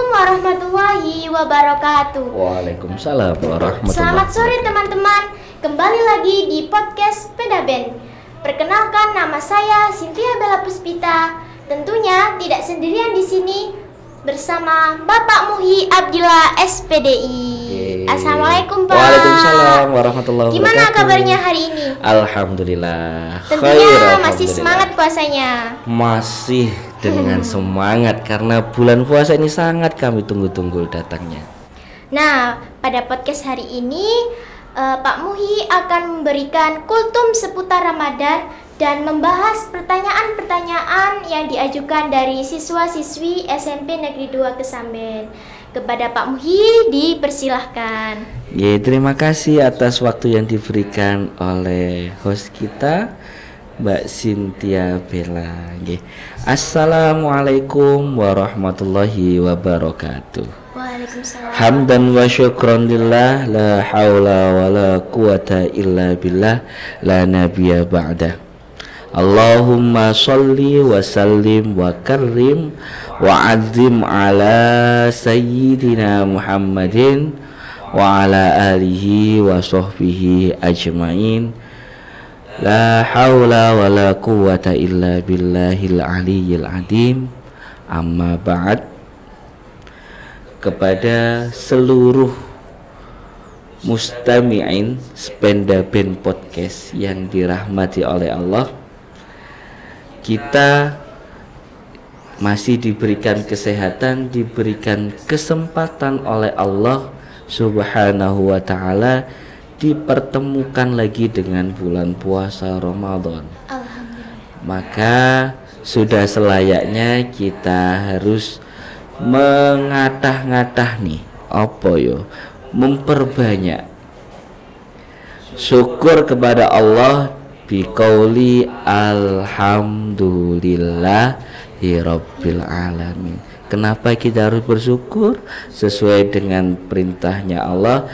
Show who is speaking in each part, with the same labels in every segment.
Speaker 1: Assalamualaikum warahmatullahi wabarakatuh.
Speaker 2: Waalaikumsalam warahmatullahi wabarakatuh.
Speaker 1: Selamat sore teman-teman. Kembali lagi di podcast Peda Band. Perkenalkan, nama saya Cynthia Bella Puspita. Tentunya tidak sendirian di sini, bersama Bapak Muhi Abdillah SPDI. Assalamualaikum Pak.
Speaker 2: Waalaikumsalam warahmatullahi wabarakatuh.
Speaker 1: Gimana kabarnya hari ini?
Speaker 2: Alhamdulillah.
Speaker 1: Tentunya masih semangat puasanya.
Speaker 2: Masih dengan semangat karena bulan puasa ini sangat kami tunggu-tunggu datangnya.
Speaker 1: Nah, pada podcast hari ini Pak Muhi akan memberikan kultum seputar Ramadan dan membahas pertanyaan-pertanyaan yang diajukan dari siswa-siswi SMP Negeri 2 Kesamben. Kepada Pak Muhi dipersilahkan.
Speaker 2: Ya, terima kasih atas waktu yang diberikan oleh host kita, Mbak Cynthia Bella. Assalamualaikum warahmatullahi wabarakatuh.
Speaker 1: Waalaikumsalam.
Speaker 2: Hamdan wa syukran lillah, la haula wa la quwata illa billah, la nabiyya ba'dah. Allahumma salli wa sallim wa karrim wa azim ala sayyidina Muhammadin wa ala alihi wa sahbihi ajma'in. La haula wa la quwata illa billahil aliyyil azim. Amma ba'd. Kepada seluruh mustami'in Peda Band Podcast yang dirahmati oleh Allah, kita masih diberikan kesehatan, diberikan kesempatan oleh Allah Subhanahu wa ta'ala, dipertemukan lagi dengan bulan puasa Ramadan. Maka sudah selayaknya kita harus mengatah-ngatah nih, apa yo, memperbanyak syukur kepada Allah biqauli alhamdulillahirabbil alamin. Kenapa kita harus bersyukur? Sesuai dengan perintahnya Allah,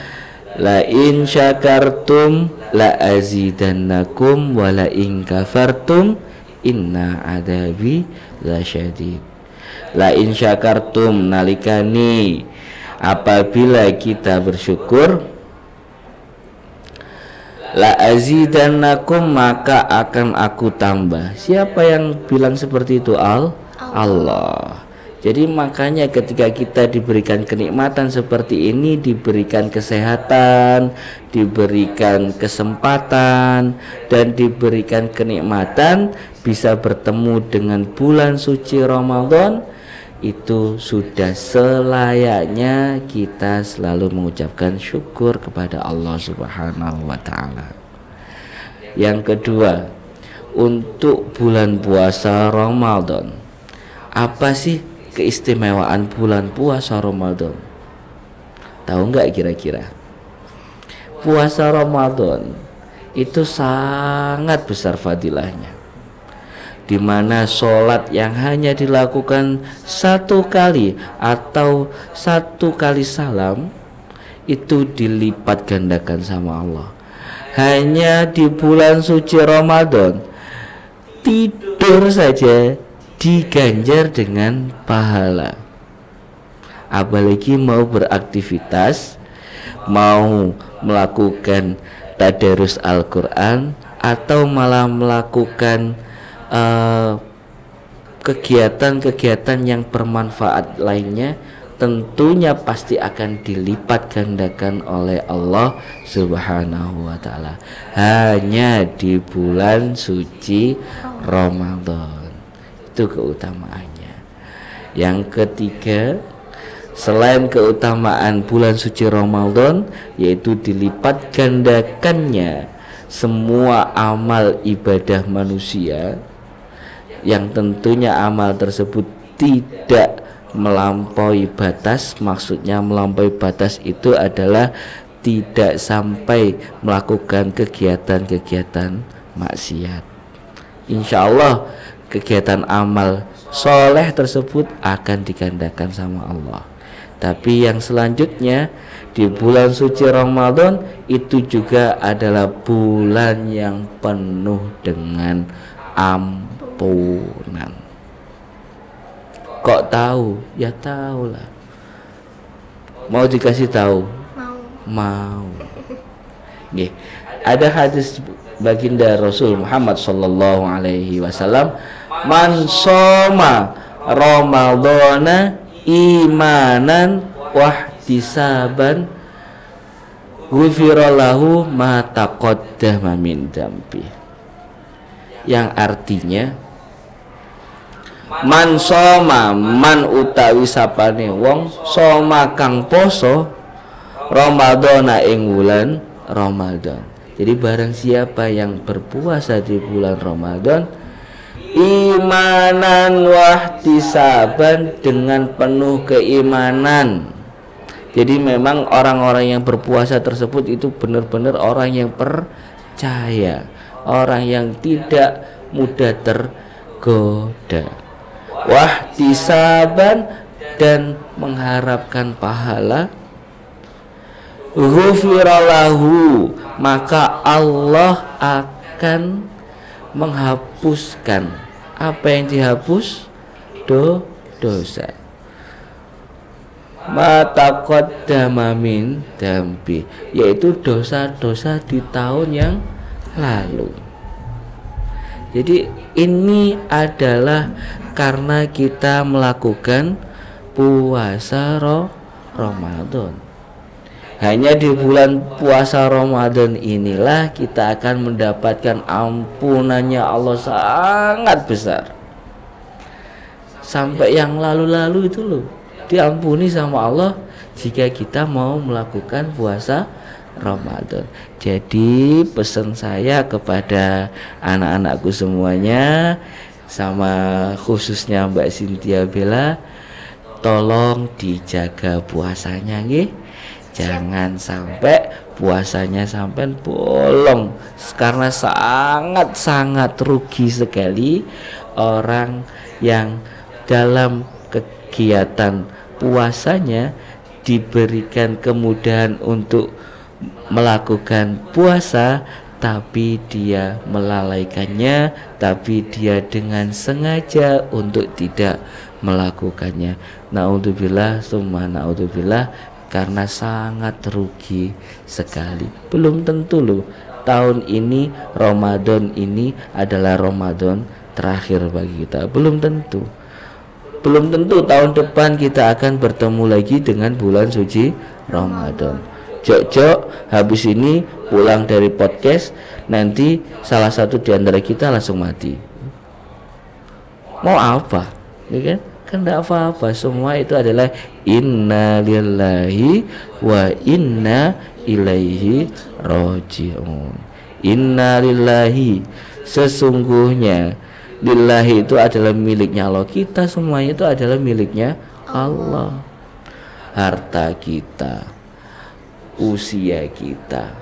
Speaker 2: la in syakartum la azidannakum wa la in kafartum inna adabi lasyadid. La in syakartum, nalikani apabila kita bersyukur, la azidannakum, maka akan aku tambah. Siapa yang bilang seperti itu? Allah. Jadi makanya ketika kita diberikan kenikmatan seperti ini, diberikan kesehatan, diberikan kesempatan, dan diberikan kenikmatan bisa bertemu dengan bulan suci Ramadan, itu sudah selayaknya kita selalu mengucapkan syukur kepada Allah Subhanahu wa ta'ala. Yang kedua, untuk bulan puasa Ramadan, apa sih keistimewaan bulan puasa Ramadan? Tahu nggak kira-kira? Puasa Ramadan itu sangat besar fadilahnya, di mana sholat yang hanya dilakukan satu kali atau satu kali salam itu dilipat gandakan sama Allah. Hanya di bulan suci Ramadan, tidur saja diganjar dengan pahala. Apalagi mau beraktivitas, mau melakukan tadarus Al-Quran, atau malah melakukan kegiatan-kegiatan yang bermanfaat lainnya, tentunya pasti akan dilipat gandakan oleh Allah Subhanahu wa ta'ala hanya di bulan suci Ramadan. Itu keutamaannya. Yang ketiga, selain keutamaan bulan suci Ramadan, yaitu dilipat gandakannya semua amal ibadah manusia, yang tentunya amal tersebut tidak melampaui batas. Maksudnya melampaui batas itu adalah tidak sampai melakukan kegiatan-kegiatan maksiat. Insya Allah kegiatan amal soleh tersebut akan digandakan sama Allah. Tapi yang selanjutnya, di bulan suci Ramadan itu juga adalah bulan yang penuh dengan ampunan. Kok tahu? Ya tahulah. Mau dikasih tahu?
Speaker 1: Mau.
Speaker 2: Mau. Nggih. Ada hadis baginda Rasul Muhammad sallallahu alaihi wasallam, "Man shoma Ramadhana imanan wahtisaban ghufira lahu ma taqaddama min dambi." Yang artinya, man soma, man utawi sapane wong soma kang poso Ramadhana ing wulan Ramadan. Jadi barang siapa yang berpuasa di bulan Ramadan imanan wahtisaban, dengan penuh keimanan. Jadi memang orang-orang yang berpuasa tersebut itu benar-benar orang yang percaya, orang yang tidak mudah tergoda. Wahtisaban, dan mengharapkan pahala. Ghufiralahu, maka Allah akan menghapuskan. Apa yang dihapus? Dosa. Ma taqaddama min dambi, yaitu dosa-dosa di tahun yang lalu. Jadi ini adalah karena kita melakukan puasa Ramadan. Hanya di bulan puasa Ramadan inilah kita akan mendapatkan ampunannya Allah sangat besar. Sampai yang lalu-lalu itu loh diampuni sama Allah jika kita mau melakukan puasa Ramadan. Jadi pesan saya kepada anak-anakku semuanya, sama khususnya Mbak Cynthia Bella, tolong dijaga puasanya nggih. Jangan sampai puasanya sampai bolong, karena sangat-sangat rugi sekali orang yang dalam kegiatan puasanya diberikan kemudahan untuk melakukan puasa, tapi dia melalaikannya, tapi dia dengan sengaja untuk tidak melakukannya. Naudzubillah summa naudzubillah, karena sangat rugi sekali. Belum tentu loh tahun ini Ramadan ini adalah Ramadan terakhir bagi kita. Belum tentu tahun depan kita akan bertemu lagi dengan bulan suci Ramadan. Jok habis ini pulang dari podcast, nanti salah satu di antara kita langsung mati. Mau apa? Ya kan? Kan tidak apa-apa, semua itu adalah inna lillahi wa inna ilaihi raji'un. Inna lillahi, sesungguhnya, lillahi itu adalah miliknya Allah. Kita semuanya itu adalah miliknya Allah. Harta kita, usia kita,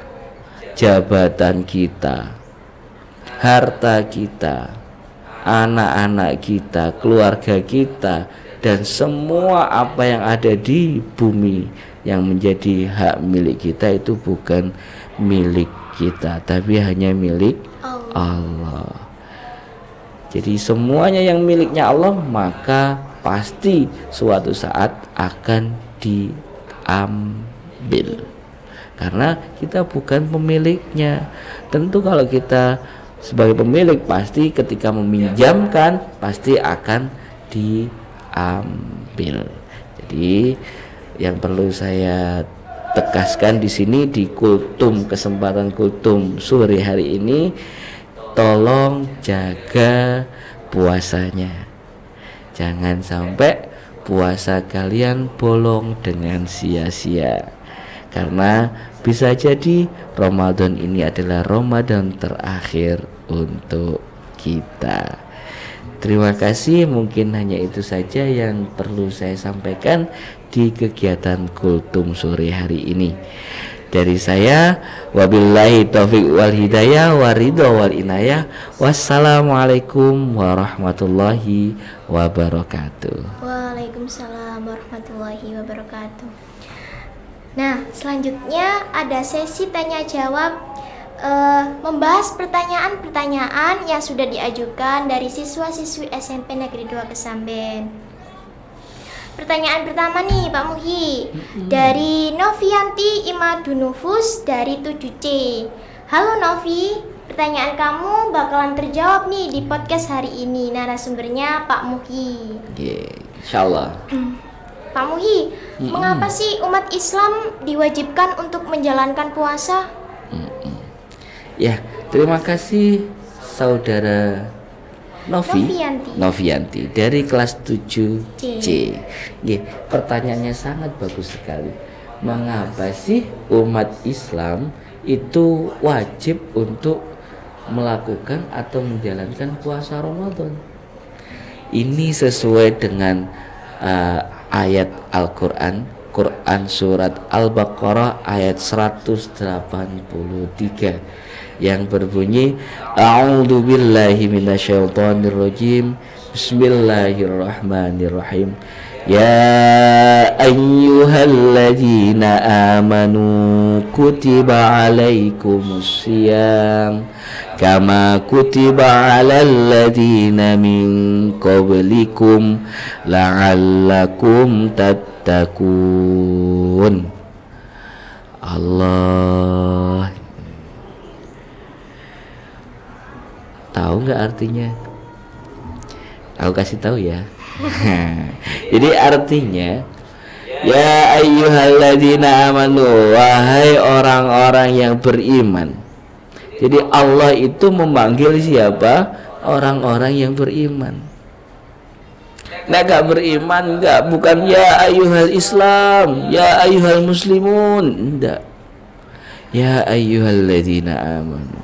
Speaker 2: jabatan kita, harta kita, anak-anak kita, keluarga kita, dan semua apa yang ada di bumi yang menjadi hak milik kita itu bukan milik kita, tapi hanya milik Allah. Jadi semuanya yang miliknya Allah, maka pasti suatu saat akan diambil, karena kita bukan pemiliknya. Tentu kalau kita sebagai pemilik, pasti ketika meminjamkan pasti akan diambil. Jadi yang perlu saya tegaskan di sini di kesempatan kultum sore hari ini, tolong jaga puasanya. Jangan sampai puasa kalian bolong dengan sia-sia, karena bisa jadi Ramadan ini adalah Ramadan terakhir untuk kita. Terima kasih, mungkin hanya itu saja yang perlu saya sampaikan di kegiatan kultum sore hari ini. Dari saya, wabillahi taufiq wal hidayah wa ridha wal inayah. Wassalamualaikum warahmatullahi wabarakatuh.
Speaker 1: Waalaikumsalam warahmatullahi wabarakatuh. Nah, selanjutnya ada sesi tanya jawab, membahas pertanyaan-pertanyaan yang sudah diajukan dari siswa-siswi SMP Negeri 2 Kesamben. pertanyaan pertama nih Pak Muhi dari Novianti Imadunufus dari 7C. Halo Novi, pertanyaan kamu bakalan terjawab nih di podcast hari ini. Narasumbernya Pak Muhi.
Speaker 2: Insyaallah.
Speaker 1: Pak Muhi, mengapa sih umat Islam diwajibkan untuk menjalankan puasa?
Speaker 2: Ya, terima kasih saudara Novianti dari kelas 7C. Pertanyaannya sangat bagus sekali. Mengapa sih umat Islam itu wajib untuk melakukan atau menjalankan puasa Ramadan? Ini sesuai dengan ayat Al-Quran, Quran surat Al-Baqarah ayat 183 yang berbunyi, A'udzu billahi minasyaitonir rajim. Bismillahirrahmanirrahim. Ya ayyuhalladzina amanu kutiba alaikumus syiyam kama kutiba alal ladzina min qablikum la'allakum tattaqun. Allah, tahu nggak artinya? Aku kasih tahu ya. Jadi artinya, ya ayyuhalladzina amanu, wahai orang-orang yang beriman. Jadi Allah itu memanggil siapa? Orang-orang yang beriman. Nah, gak beriman bukan ya ayyuhal Islam, ya ayyuhal muslimun, enggak. Ya ayyuhalladzina amanu,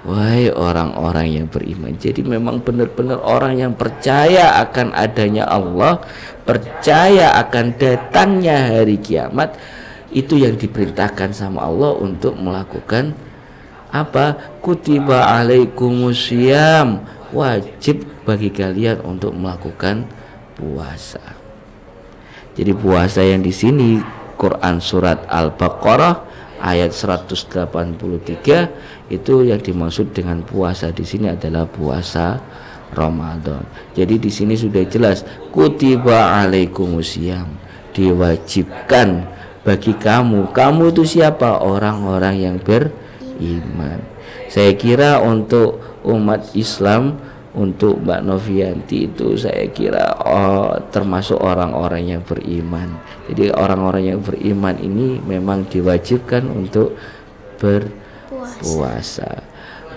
Speaker 2: wahai orang-orang yang beriman. Jadi memang benar-benar orang yang percaya akan adanya Allah, percaya akan datangnya hari kiamat, itu yang diperintahkan sama Allah untuk melakukan apa? Kutiba alaikumus syiyam, wajib bagi kalian untuk melakukan puasa. Jadi puasa yang di sini Quran surat Al-Baqarah ayat 183 itu yang dimaksud dengan puasa di sini adalah puasa Ramadan. Jadi di sini sudah jelas kutiba alaikumusiyam, diwajibkan bagi kamu. Kamu itu siapa? Orang-orang yang beriman. Saya kira untuk umat Islam, untuk Mbak Novianti itu saya kira termasuk orang-orang yang beriman. Jadi orang-orang yang beriman ini memang diwajibkan untuk berpuasa.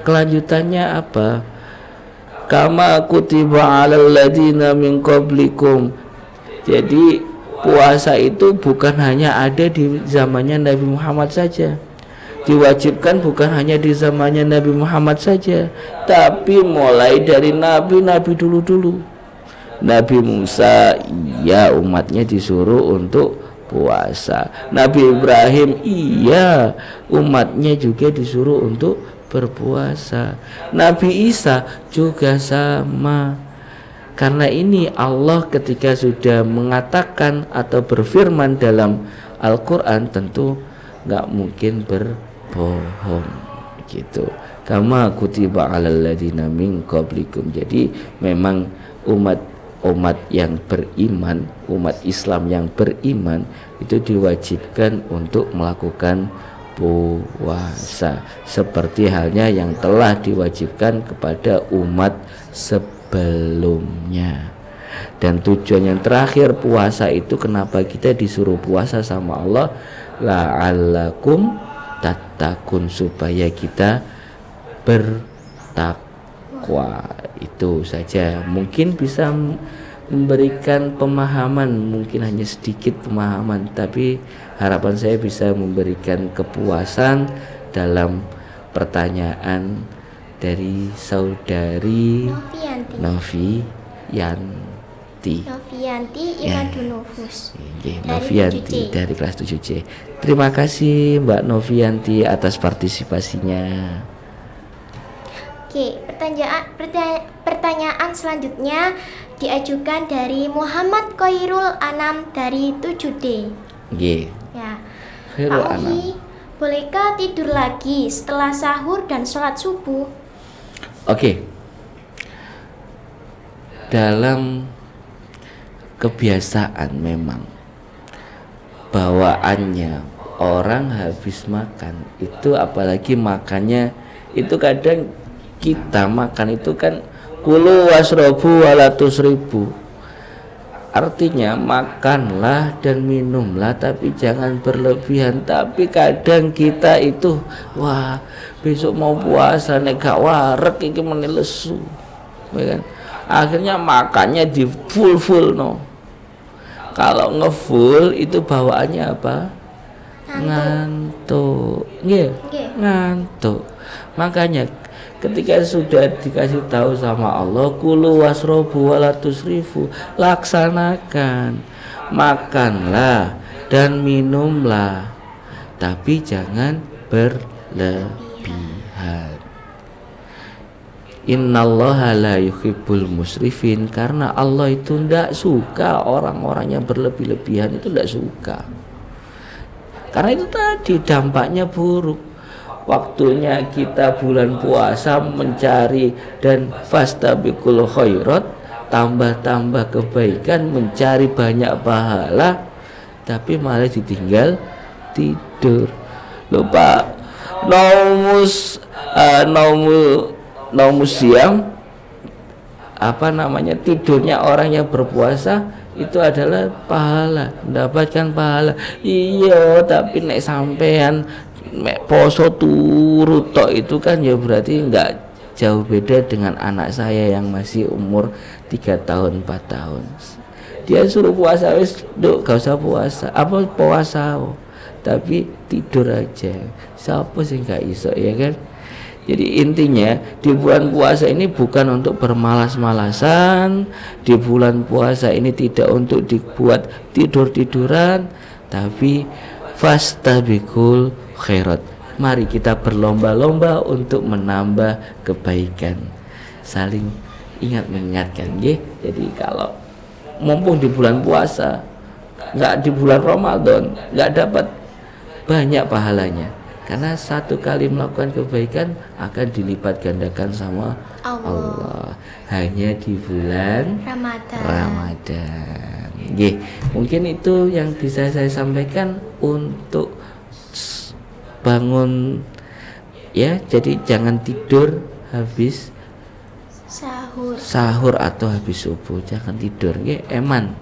Speaker 2: Kelanjutannya apa? Kama kutiba alal ladzina min qablikum. Jadi puasa itu bukan hanya ada di zamannya Nabi Muhammad saja. Diwajibkan bukan hanya di zamannya Nabi Muhammad saja, tapi mulai dari nabi-nabi dulu-dulu. Nabi Musa, iya umatnya disuruh untuk puasa. Nabi Ibrahim, iya umatnya juga disuruh untuk berpuasa. Nabi Isa juga sama. Karena ini Allah ketika sudah mengatakan atau berfirman dalam Al-Quran tentu nggak mungkin berbohong gitu. Kama kutiba alal ladzina min qablikum. Jadi memang umat yang beriman, umat Islam yang beriman itu diwajibkan untuk melakukan puasa seperti halnya yang telah diwajibkan kepada umat sebelumnya. Dan tujuan yang terakhir puasa itu, kenapa kita disuruh puasa sama Allah? La'allakum tattaqun, supaya kita bertakwa. Itu saja, mungkin bisa memberikan pemahaman, mungkin hanya sedikit pemahaman, tapi harapan saya bisa memberikan kepuasan dalam pertanyaan dari saudari Novianti Imadunufus Novianti dari kelas 7C. Terima kasih Mbak Novianti atas partisipasinya.
Speaker 1: Oke, pertanyaan selanjutnya diajukan dari Muhammad Khairul Anam dari 7D. Ya. Pak Muhi, bolehkah tidur lagi setelah sahur dan sholat subuh?
Speaker 2: Oke. Dalam kebiasaan memang bawaannya orang habis makan itu, apalagi makannya itu kadang kita makan itu kan kulu wasrobu wala tusribu, artinya makanlah dan minumlah tapi jangan berlebihan. Tapi kadang kita itu wah besok mau puasa nek gak wareg iki meneh lesu, ya kan? Akhirnya makannya di full no. Kalau ngefull itu bawaannya apa? Ngantuk. Nggih, ngantuk. Makanya ketika sudah dikasih tahu sama Allah kulu wasrobu wala tusrifu, laksanakan, makanlah dan minumlah tapi jangan berlebihan. Innallaha la yuhibbul musrifin, karena Allah itu tidak suka orang-orang yang berlebih-lebihan, itu tidak suka. Karena itu tadi dampaknya buruk. Waktunya kita bulan puasa mencari dan fastabiqul khairat, tambah-tambah kebaikan, mencari banyak pahala, tapi malah ditinggal tidur. Lupa naumus siang, apa namanya, tidurnya orang yang berpuasa itu adalah pahala, mendapatkan pahala. Iya, tapi nek sampean mek poso turu tok itu kan ya berarti enggak jauh beda dengan anak saya yang masih umur 3 tahun 4 tahun. Dia suruh puasa wis, Duk, gak usah puasa. Apa puasa? Tapi tidur aja. Siapa sih gak iso, ya kan? Jadi intinya di bulan puasa ini bukan untuk bermalas-malasan. Di bulan puasa ini tidak untuk dibuat tidur-tiduran, tapi fastabiqul khairat. Mari kita berlomba-lomba untuk menambah kebaikan. Saling ingat mengingatkan, nggih. Jadi kalau mumpung di bulan puasa, enggak di bulan Ramadan, enggak dapat banyak pahalanya. Karena satu kali melakukan kebaikan akan dilipat gandakan sama Allah. Hanya di bulan Ramadan. Nggih, mungkin itu yang bisa saya sampaikan untuk bangun ya. Jadi jangan tidur habis sahur atau habis subuh, jangan tidur nggih, eman.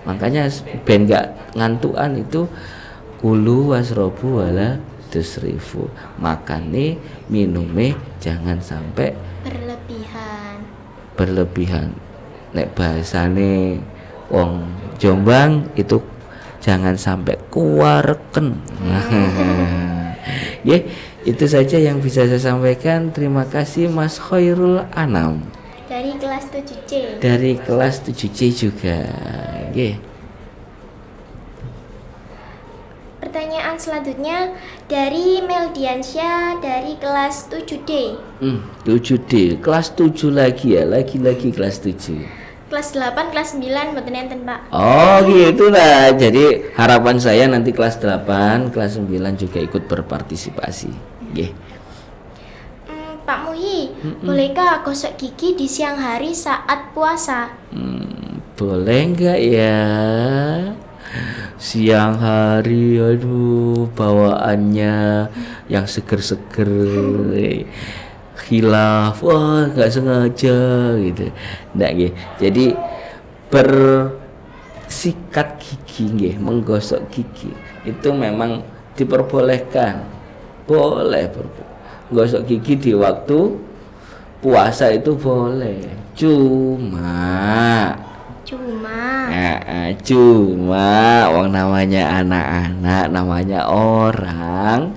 Speaker 2: Makanya ben gak ngantukan itu kulu wasrobu wala tusrifu, makane minume jangan sampai berlebihan. Nek bahasane wong Jombang itu jangan sampai kuareken. Ya, itu saja yang bisa saya sampaikan. Terima kasih Mas Khairul Anam
Speaker 1: dari kelas 7C.
Speaker 2: Dari kelas 7C juga. Nggih.
Speaker 1: Pertanyaan selanjutnya dari Meldiansyah dari kelas 7D.
Speaker 2: 7D, kelas 7 lagi ya, lagi-lagi kelas 7.
Speaker 1: Kelas 8, kelas 9 mboten enten, Pak.
Speaker 2: Oh, gitu lah. Jadi harapan saya nanti kelas 8, kelas 9 juga ikut berpartisipasi. Nggih.
Speaker 1: Pak Muhi, bolehkah gosok gigi di siang hari saat puasa?
Speaker 2: Boleh enggak ya? Siang hari, aduh, bawaannya yang seger-seger, khilaf, wah nggak sengaja gitu, nggak gitu. Jadi bersikat gigi, nggih, menggosok gigi itu memang diperbolehkan, boleh gosok gigi di waktu puasa itu boleh, cuma wong namanya anak-anak, namanya orang,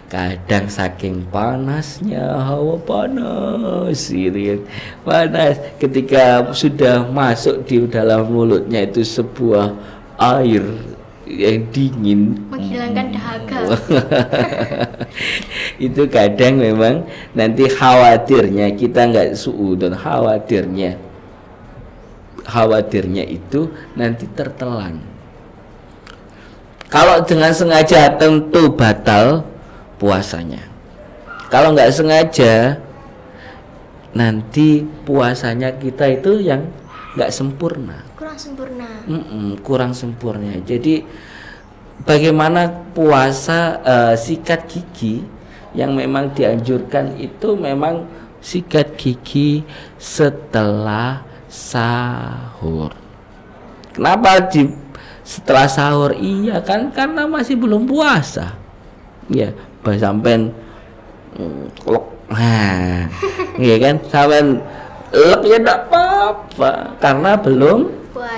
Speaker 2: kadang saking panasnya, hawa panas gitu, panas, ketika sudah masuk di dalam mulutnya itu sebuah air yang dingin,
Speaker 1: menghilangkan dahaga.
Speaker 2: Itu kadang memang nanti khawatirnya kita nggak suudon, khawatirnya itu nanti tertelan. Kalau dengan sengaja tentu batal puasanya. Kalau nggak sengaja nanti puasanya kita itu yang nggak sempurna.
Speaker 1: Kurang kurang sempurna.
Speaker 2: Kurang sempurna. Jadi bagaimana puasa sikat gigi yang memang dianjurkan itu memang sikat gigi setelah sahur. Kenapa setelah sahur? Iya kan karena masih belum puasa. Ya, sampai nah, iya kan sampai ya enggak apa-apa karena belum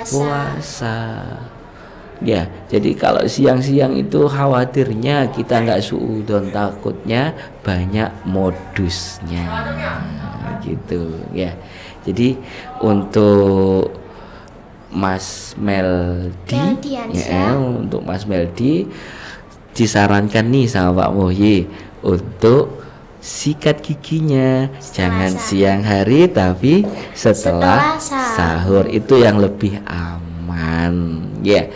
Speaker 2: puasa. Ya, jadi kalau siang-siang itu khawatirnya kita nggak suudzon, takutnya banyak modusnya, gitu ya. Jadi untuk Mas Meldi, untuk Mas Meldi disarankan nih sama Pak Muhyi untuk sikat giginya jangan siang hari tapi setelah sahur, itu yang lebih aman ya.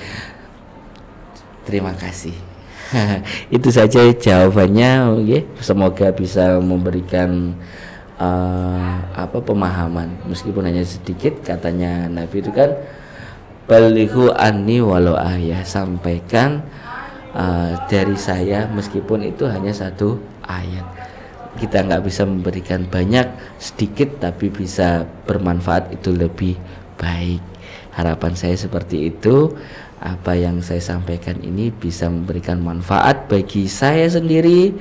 Speaker 2: Terima kasih. Itu saja jawabannya ya. Semoga bisa memberikan pemahaman meskipun hanya sedikit. Katanya Nabi itu kan balighu anni walau ayah, sampaikan dari saya meskipun itu hanya satu ayat. Kita nggak bisa memberikan banyak, sedikit tapi bisa bermanfaat itu lebih baik. Harapan saya seperti itu. Apa yang saya sampaikan ini bisa memberikan manfaat bagi saya sendiri,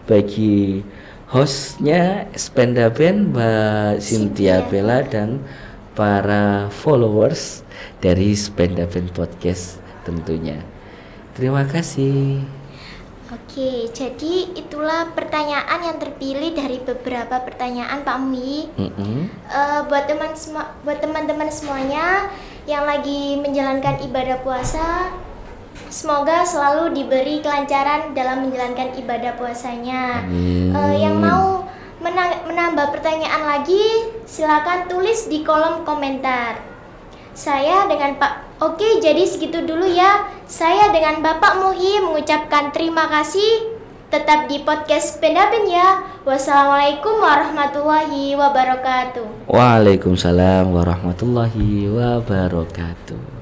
Speaker 2: bagi hostnya Spenda Band Mbak Cynthia Bella, dan para followers dari Spenda Band Podcast tentunya. Terima kasih.
Speaker 1: Oke, jadi itulah pertanyaan yang terpilih dari beberapa pertanyaan Pak Muhyi. Buat teman-teman semuanya yang lagi menjalankan ibadah puasa, semoga selalu diberi kelancaran dalam menjalankan ibadah puasanya. Yang mau menambah pertanyaan lagi, silakan tulis di kolom komentar. Saya dengan Oke, jadi segitu dulu ya. Saya dengan Bapak Muhyi mengucapkan terima kasih. Tetap di podcast Spenda Band ya. Wassalamualaikum warahmatullahi wabarakatuh.
Speaker 2: Waalaikumsalam warahmatullahi wabarakatuh.